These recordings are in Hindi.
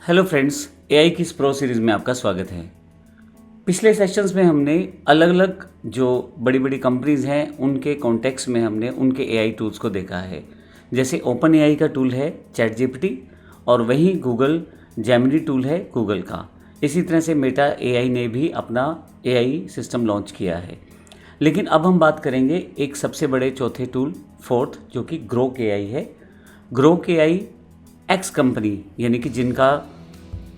हेलो फ्रेंड्स, एआई की इस प्रो सीरीज़ में आपका स्वागत है। पिछले सेशंस में हमने अलग अलग जो बड़ी बड़ी कंपनीज़ हैं उनके कॉन्टेक्स्ट में हमने उनके एआई टूल्स को देखा है। जैसे ओपन एआई का टूल है चैट जीपीटी और वहीं गूगल जेमिनी टूल है गूगल का। इसी तरह से मेटा एआई ने भी अपना एआई सिस्टम लॉन्च किया है। लेकिन अब हम बात करेंगे एक सबसे बड़े चौथे टूल फोर्थ, जो कि ग्रोक एआई है। ग्रोक एआई एक्स कंपनी यानी कि जिनका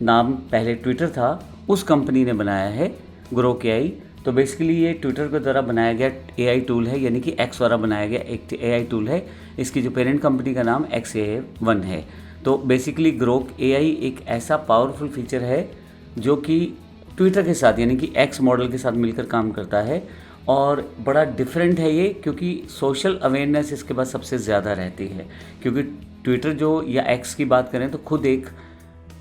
नाम पहले ट्विटर था, उस कंपनी ने बनाया है ग्रोक एआई। तो बेसिकली ये ट्विटर के द्वारा बनाया गया एआई टूल है, यानी कि एक्स द्वारा बनाया गया एक एआई टूल है। इसकी जो पेरेंट कंपनी का नाम XAI1 है। तो बेसिकली ग्रोक एआई एक ऐसा पावरफुल फीचर है जो कि ट्विटर के साथ यानी कि एक्स मॉडल के साथ मिलकर काम करता है और बड़ा डिफरेंट है ये, क्योंकि सोशल अवेयरनेस इसके पास सबसे ज़्यादा रहती है। क्योंकि ट्विटर जो या एक्स की बात करें तो खुद एक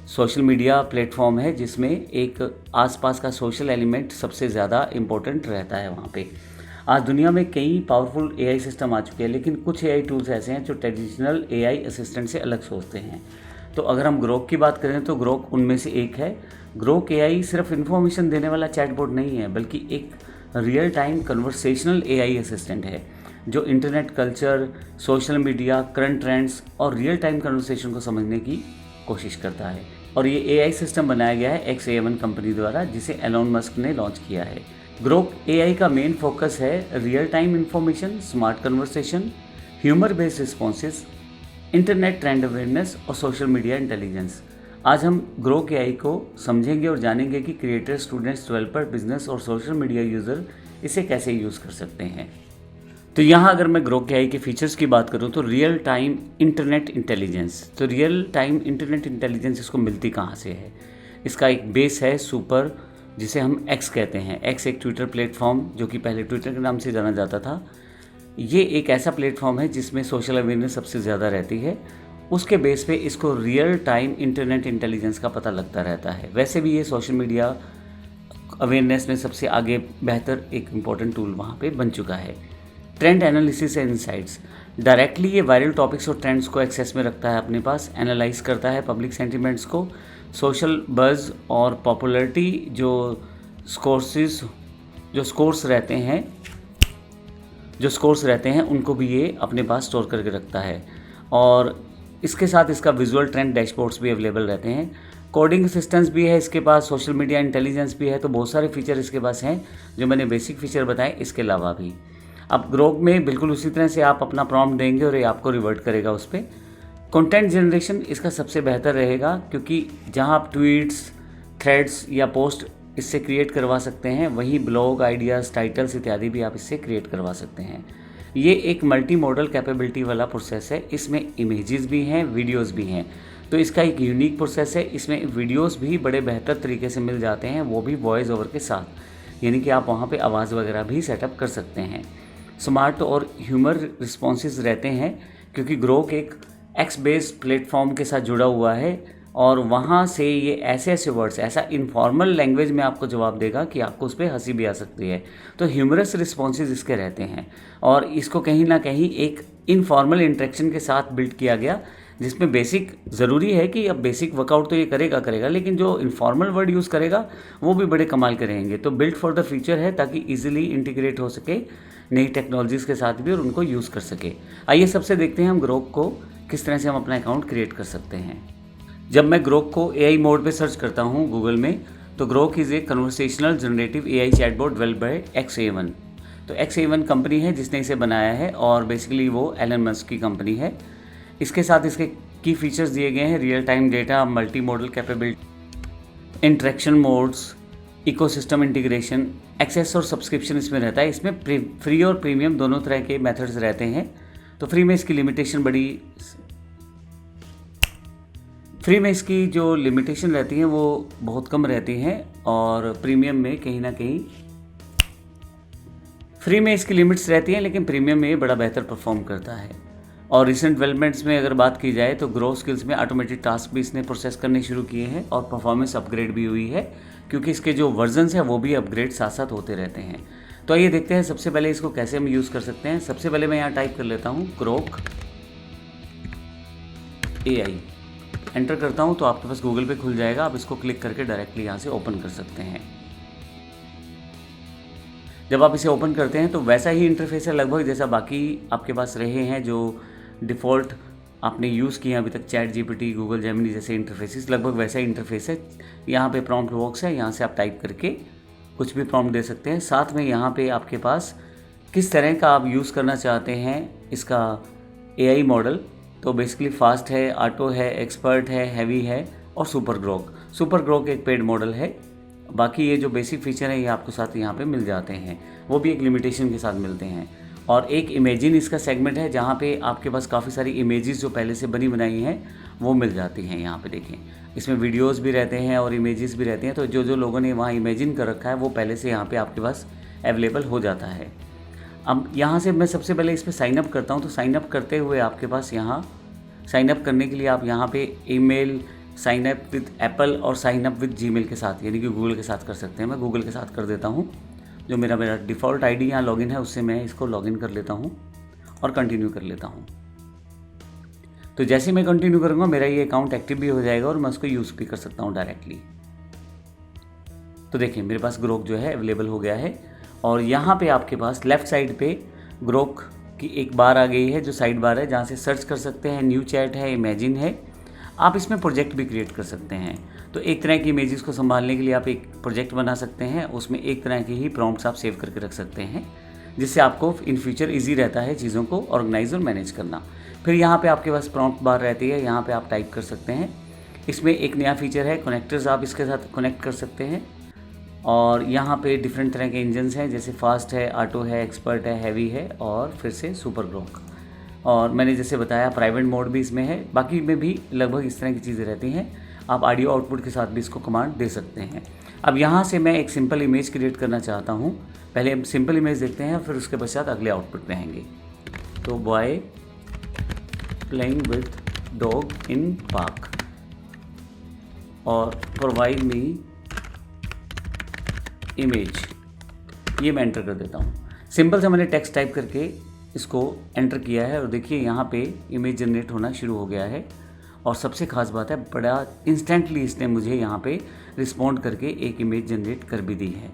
सोशल मीडिया प्लेटफॉर्म है जिसमें एक आसपास का सोशल एलिमेंट सबसे ज़्यादा इम्पोर्टेंट रहता है वहाँ पे। आज दुनिया में कई पावरफुल एआई सिस्टम आ चुके हैं, लेकिन कुछ एआई टूल्स ऐसे हैं जो ट्रेडिशनल एआई असिस्टेंट से अलग सोचते हैं। तो अगर हम ग्रोक की बात करें तो ग्रोक उनमें से एक है। ग्रोक एआई सिर्फ इन्फॉर्मेशन देने वाला चैटबॉट नहीं है, बल्कि एक real time conversational AI assistant है जो internet culture, social media, current trends और रियल टाइम कन्वर्सेशन को समझने की कोशिश करता है। और ये एआई सिस्टम बनाया गया है XAI1 कंपनी द्वारा, जिसे एलोन मस्क ने लॉन्च किया है। ग्रोक एआई का मेन फोकस है real time information, smart conversation, humour based responses, internet trend awareness और सोशल मीडिया इंटेलिजेंस। आज हम ग्रोक एआई को समझेंगे और जानेंगे कि क्रिएटर, स्टूडेंट्स, डेवलपर, बिजनेस और सोशल मीडिया यूज़र इसे कैसे यूज़ कर सकते हैं। तो यहाँ अगर मैं ग्रोक एआई के फीचर्स की बात करूँ तो रियल टाइम इंटरनेट इंटेलिजेंस। तो रियल टाइम इंटरनेट इंटेलिजेंस इसको मिलती कहाँ से है? इसका एक बेस है सुपर, जिसे हम एक्स कहते हैं। एक्स एक ट्विटर प्लेटफॉर्म जो कि पहले ट्विटर के नाम से जाना जाता था। ये एक ऐसा प्लेटफॉर्म है जिसमें सोशल अवेयरनेस सबसे ज़्यादा रहती है। उसके बेस पे इसको रियल टाइम इंटरनेट इंटेलिजेंस का पता लगता रहता है। वैसे भी ये सोशल मीडिया अवेयरनेस में सबसे आगे बेहतर एक इम्पॉर्टेंट टूल वहाँ पे बन चुका है। Trend analysis and insights, directly ये वायरल टॉपिक्स और ट्रेंड्स को एक्सेस में रखता है अपने पास, एनालाइज करता है पब्लिक सेंटिमेंट्स को, सोशल बज़ और पॉपुलैरिटी जो स्कोर्स रहते हैं उनको भी ये अपने पास स्टोर करके रखता है। और इसके साथ इसका विजुअल ट्रेंड डैशबोर्ड्स भी अवेलेबल रहते हैं। कोडिंग असिस्टेंस भी है इसके पास, सोशल मीडिया इंटेलिजेंस भी है। तो बहुत सारे फीचर इसके पास हैं जो मैंने बेसिक फीचर बताए, इसके अलावा भी। अब ग्रोक में बिल्कुल उसी तरह से आप अपना प्रॉम्प्ट देंगे और ये आपको रिवर्ट करेगा उस पर। कंटेंट जनरेशन इसका सबसे बेहतर रहेगा, क्योंकि जहां आप ट्वीट्स, थ्रेड्स या पोस्ट इससे क्रिएट करवा सकते हैं, वहीं ब्लॉग, आइडियाज़, टाइटल्स इत्यादि भी आप इससे क्रिएट करवा सकते हैं। ये एक मल्टी मॉडल कैपेबिलिटी वाला प्रोसेस है। इसमें इमेजेस भी हैं, वीडियोज़ भी हैं। तो इसका एक यूनिक प्रोसेस है। इसमें वीडियोज़ भी बड़े बेहतर तरीके से मिल जाते हैं, वो भी वॉइस ओवर के साथ, यानी कि आप वहाँ पर आवाज़ वगैरह भी सेटअप कर सकते हैं। स्मार्ट और ह्यूमर रिस्पॉन्सेज रहते हैं, क्योंकि ग्रोक एक एक्स बेस्ड प्लेटफॉर्म के साथ जुड़ा हुआ है और वहाँ से ये ऐसे ऐसे वर्ड्स, ऐसा इनफॉर्मल लैंग्वेज में आपको जवाब देगा कि आपको उस पर हंसी भी आ सकती है। तो ह्यूमरस रिस्पॉन्सेज इसके रहते हैं और इसको कहीं ना कहीं एक इनफॉर्मल इंटरेक्शन के साथ बिल्ड किया गया, जिसमें बेसिक ज़रूरी है कि अब बेसिक वर्कआउट तो ये करेगा, लेकिन जो इनफॉर्मल वर्ड यूज़ करेगा वो भी बड़े कमाल के रहेंगे। तो बिल्ड फॉर द फ्यूचर है, ताकि ईजिली इंटीग्रेट हो सके नई टेक्नोलॉजीज़ के साथ भी और उनको यूज़ कर सके। आइए सबसे देखते हैं हम ग्रोक को किस तरह से हम अपना अकाउंट क्रिएट कर सकते हैं। जब मैं ग्रोक को एआई मोड पे सर्च करता हूँ गूगल में, तो Grok is a conversational generative AI chatbot developed by XAI1। तो XAI1 कंपनी है जिसने इसे बनाया है और बेसिकली वो एलन मस्क की कंपनी है। इसके साथ इसके की फीचर्स दिए गए हैं: real time data, multimodal capability, interaction modes, ecosystem integration, access और सब्सक्रिप्शन इसमें रहता है। इसमें फ्री और प्रीमियम दोनों तरह के मेथड्स रहते हैं। तो फ्री में इसकी जो लिमिटेशन रहती हैं वो बहुत कम रहती हैं और प्रीमियम में कहीं ना कहीं फ्री में इसकी लिमिट्स रहती हैं, लेकिन प्रीमियम में ये बड़ा बेहतर परफॉर्म करता है। और रिसेंट डेवलपमेंट्स में अगर बात की जाए तो ग्रो स्किल्स में ऑटोमेटेड टास्क भी इसने प्रोसेस करने शुरू किए हैं और परफॉर्मेंस अपग्रेड भी हुई है, क्योंकि इसके जो वर्जन्स हैं वो भी अपग्रेड साथ साथ होते रहते हैं। तो आइए देखते हैं सबसे पहले इसको कैसे हम यूज़ कर सकते हैं। सबसे पहले मैं यहाँ टाइप कर लेता हूँ ग्रोक एआई। एंटर करता हूँ तो आपके पास गूगल पे खुल जाएगा। आप इसको क्लिक करके डायरेक्टली यहाँ से ओपन कर सकते हैं। जब आप इसे ओपन करते हैं तो वैसा ही इंटरफेस है लगभग जैसा बाकी आपके पास रहे हैं जो डिफ़ॉल्ट आपने यूज़ किए अभी तक, चैट जीपीटी, गूगल जेमिनी जैसे इंटरफेसेस, लगभग वैसा ही इंटरफेस है। यहाँ पे प्रॉम्प्ट बॉक्स है, यहाँ से आप टाइप करके कुछ भी प्रॉम्प्ट दे सकते हैं। साथ में यहाँ पे आपके पास किस तरह का आप यूज़ करना चाहते हैं इसका एआई मॉडल, तो बेसिकली फास्ट है, ऑटो है, एक्सपर्ट है, हैवी है और सुपर ग्रोक। सुपर ग्रोक एक पेड मॉडल है, बाकी ये जो बेसिक फीचर है ये आपको साथ यहाँ पे मिल जाते हैं, वो भी एक लिमिटेशन के साथ मिलते हैं। और एक इमेजिन इसका सेगमेंट है जहाँ पे आपके पास काफ़ी सारी इमेजेस जो पहले से बनी बनाई हैं वो मिल जाती हैं। यहाँ पे देखें, इसमें वीडियोस भी रहते हैं और इमेजेस भी रहते हैं, तो जो जो लोगों ने वहाँ इमेजिन कर रखा है वो पहले से यहाँ पे आपके पास अवेलेबल हो जाता है। अब यहाँ से मैं सबसे पहले इस पर साइनअप करता हूँ, तो साइनअप करते हुए आपके पास यहाँ साइनअप करने के लिए आप यहाँ पे ईमेल साइनअप विद एप्पल और साइनअप विद जीमेल के साथ, यानी कि गूगल के साथ कर सकते हैं। मैं गूगल के साथ कर देता हूँ, जो मेरा डिफ़ॉल्ट आईडी यहाँ लॉगिन है उससे मैं इसको लॉगिन कर लेता हूँ और कंटिन्यू कर लेता हूँ। तो जैसे मैं कंटिन्यू करूँगा मेरा ये अकाउंट एक्टिव भी हो जाएगा और मैं उसको यूज़ भी कर सकता हूँ डायरेक्टली। तो देखिए मेरे पास ग्रोक जो है अवेलेबल हो गया है और यहाँ पे आपके पास लेफ़्ट साइड पे ग्रोक की एक बार आ गई है जो साइड बार है, जहाँ से सर्च कर सकते हैं, न्यू चैट है, इमेजिन है। आप इसमें प्रोजेक्ट भी क्रिएट कर सकते हैं। तो एक तरह की इमेजेस को संभालने के लिए आप एक प्रोजेक्ट बना सकते हैं, उसमें एक तरह के ही प्रॉम्प्ट्स आप सेव करके रख सकते हैं, जिससे आपको इन फ्यूचर इजी रहता है चीज़ों को ऑर्गेनाइज और मैनेज करना। फिर यहाँ पे आपके पास प्रॉम्प्ट बार रहती है, यहाँ पे आप टाइप कर सकते हैं। इसमें एक नया फीचर है कनेक्टर्स, आप इसके साथ कनेक्ट कर सकते हैं। और यहाँ पे डिफरेंट तरह के इंजन्स हैं, जैसे फास्ट है, ऑटो है, एक्सपर्ट है, हैवी है और फिर से सुपर ग्रोक। और मैंने जैसे बताया प्राइवेट मोड भी इसमें है, बाकी में भी लगभग इस तरह की चीज़ें रहती हैं। आप ऑडियो आउटपुट के साथ भी इसको कमांड दे सकते हैं। अब यहाँ से मैं एक सिंपल इमेज क्रिएट करना चाहता हूँ। पहले हम सिंपल इमेज देखते हैं, फिर उसके पश्चात अगले आउटपुट पे आएंगे। तो boy playing with dog in park और प्रोवाइड मी इमेज, ये मैं एंटर कर देता हूँ। सिंपल से मैंने टेक्स्ट टाइप करके इसको एंटर किया है और देखिए यहाँ पे इमेज जनरेट होना शुरू हो गया है। और सबसे ख़ास बात है, बड़ा इंस्टेंटली इसने मुझे यहाँ पे रिस्पॉन्ड करके एक इमेज जनरेट कर भी दी है।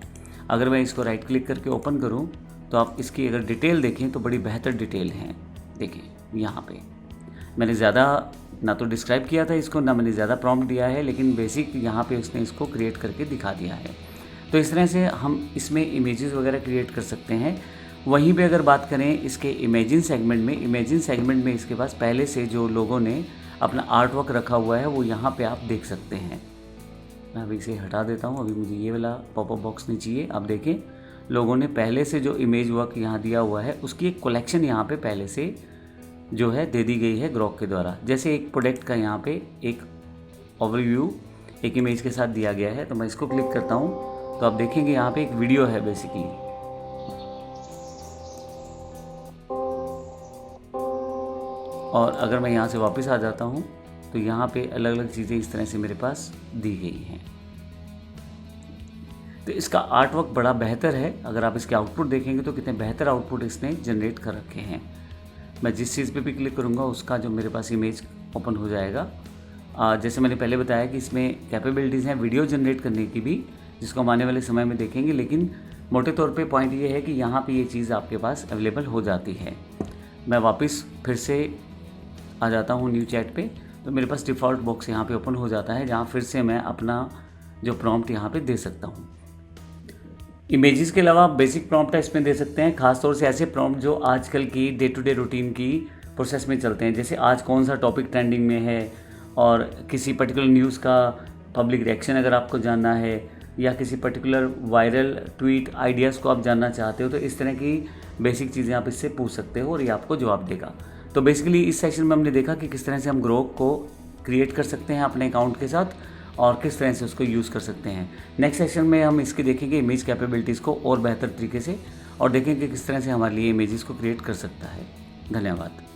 अगर मैं इसको राइट क्लिक करके ओपन करूँ तो आप इसकी अगर डिटेल देखें तो बड़ी बेहतर डिटेल है। देखिए यहाँ पे मैंने ज़्यादा ना तो डिस्क्राइब किया था इसको, ना मैंने ज़्यादा प्रॉम्प्ट दिया है, लेकिन बेसिक यहाँ पे उसने इसको क्रिएट करके दिखा दिया है। तो इस तरह से हम इसमें इमेजेस वगैरह क्रिएट कर सकते हैं। वहीं पे अगर बात करें इसके इमेजिन सेगमेंट में इसके पास पहले से जो लोगों ने अपना आर्ट वर्क रखा हुआ है वो यहाँ पे आप देख सकते हैं। मैं अभी इसे हटा देता हूँ, अभी मुझे ये वाला पॉपअप बॉक्स नहीं चाहिए। आप देखें लोगों ने पहले से जो इमेज वर्क यहाँ दिया हुआ है उसकी एक कलेक्शन यहाँ पे पहले से जो है दे दी गई है ग्रोक के द्वारा। जैसे एक प्रोडक्ट का यहाँ पे एक ओवरव्यू एक इमेज के साथ दिया गया है। तो मैं इसको क्लिक करता हूँ तो आप देखेंगे यहाँ पे एक वीडियो है बेसिकली, और अगर मैं यहाँ से वापस आ जाता हूँ तो यहाँ पे अलग अलग चीज़ें इस तरह से मेरे पास दी गई हैं। तो इसका आर्ट वर्क बड़ा बेहतर है। अगर आप इसके आउटपुट देखेंगे तो कितने बेहतर आउटपुट इसने जनरेट कर रखे हैं। मैं जिस चीज़ पे भी क्लिक करूँगा उसका जो मेरे पास इमेज ओपन हो जाएगा। जैसे मैंने पहले बताया कि इसमें कैपेबिलिटीज़ हैं वीडियो जनरेट करने की भी, जिसको हम आने वाले समय में देखेंगे, लेकिन मोटे तौर पे पॉइंट ये है कि यहाँ पे ये चीज़ आपके पास अवेलेबल हो जाती है। मैं वापस फिर से आ जाता हूँ न्यू चैट पे, तो मेरे पास डिफ़ॉल्ट बॉक्स यहाँ पे ओपन हो जाता है, जहाँ फिर से मैं अपना जो प्रॉम्प्ट यहाँ पे दे सकता हूँ। इमेजेस के अलावा बेसिक प्रॉम्प्ट इसमें दे सकते हैं, खासतौर से ऐसे प्रॉम्प्ट जो आजकल की डे टू डे रूटीन की प्रोसेस में चलते हैं, जैसे आज कौन सा टॉपिक ट्रेंडिंग में है और किसी पर्टिकुलर न्यूज़ का पब्लिक रिएक्शन अगर आपको जानना है, या किसी पर्टिकुलर वायरल ट्वीट आइडियाज़ को आप जानना चाहते हो, तो इस तरह की बेसिक चीज़ें आप इससे पूछ सकते हो और ये आपको जवाब देगा। तो बेसिकली इस सेशन में हमने देखा कि किस तरह से हम ग्रोक को क्रिएट कर सकते हैं अपने अकाउंट के साथ और किस तरह से उसको यूज़ कर सकते हैं। नेक्स्ट सेशन में हम इसकी देखेंगे इमेज कैपेबिलिटीज़ को और बेहतर तरीके से, और देखेंगे किस तरह से हमारे लिए इमेजेस को क्रिएट कर सकता है। धन्यवाद।